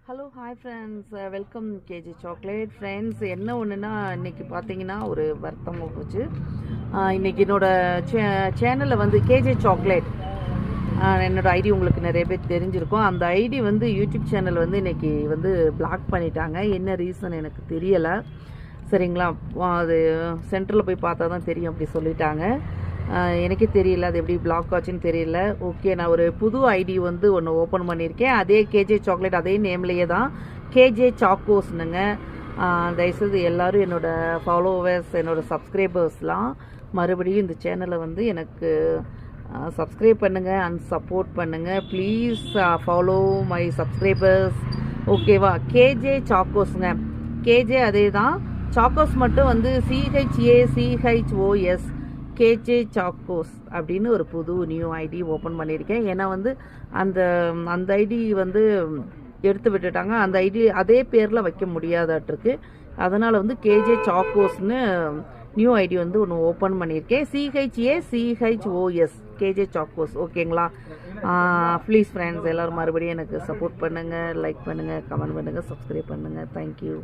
Hello hi friends, welcome KJ chocolate. Friends, என்ன ஒன்றுனா இன்றைக்கி பார்த்தீங்கன்னா ஒரு வருத்தமாக போச்சு. இன்றைக்கி என்னோடய சேனலில் வந்து கேஜே சாக்லேட் என்னோடய ஐடி உங்களுக்கு நிறைய பேர் தெரிஞ்சிருக்கும். அந்த ஐடி வந்து யூடியூப் சேனல் வந்து இன்றைக்கி வந்து பிளாக் பண்ணிட்டாங்க. என்ன ரீசன் எனக்கு தெரியலை. சரிங்களா, அது சென்டரில் போய் பார்த்தா தான் தெரியும் அப்படி சொல்லிட்டாங்க. எனக்கே தெரியல அது எப்படி பிளாக் ஆச்சுன்னு தெரியல. ஓகே, நான் ஒரு புது ஐடி வந்து ஒன்று ஓப்பன் பண்ணியிருக்கேன். அதே கேஜே சாக்லேட் அதே நேம்லேயே தான், கேஜே சாக்கோஸ்னுங்க. தயவுசெய்து எல்லோரும் என்னோடய ஃபாலோவர்ஸ், என்னோடய சப்ஸ்கிரைபர்ஸ்லாம் மறுபடியும் இந்த சேனலை வந்து எனக்கு சப்ஸ்கிரைப் பண்ணுங்கள் அண்ட் சப்போர்ட் பண்ணுங்கள். Please follow my subscribers. ஓகேவா? கேஜே சாக்கோஸுங்க. கேஜே அதே தான், சாக்கோஸ் மட்டும் வந்து CHACHOS கேஜே சாக்கோஸ் அப்படின்னு ஒரு புது நியூ ஐடி ஓப்பன் பண்ணியிருக்கேன். ஏன்னா வந்து அந்த ஐடி வந்து எடுத்து விட்டுட்டாங்க. அந்த ஐடி அதே பேரில் வைக்க முடியாதாட்டிருக்கு. அதனால் வந்து கேஜே சாக்கோஸ்னு நியூ ஐடி வந்து ஒன்று ஓப்பன் பண்ணியிருக்கேன். CHACHOS கேஜே சாக்கோஸ். ஓகேங்களா? ப்ளீஸ் ஃப்ரெண்ட்ஸ், எல்லோரும் மறுபடியும் எனக்கு சப்போர்ட் பண்ணுங்கள், லைக் பண்ணுங்கள், கமெண்ட் பண்ணுங்கள், சப்ஸ்கிரைப் பண்ணுங்கள். தேங்க்யூ.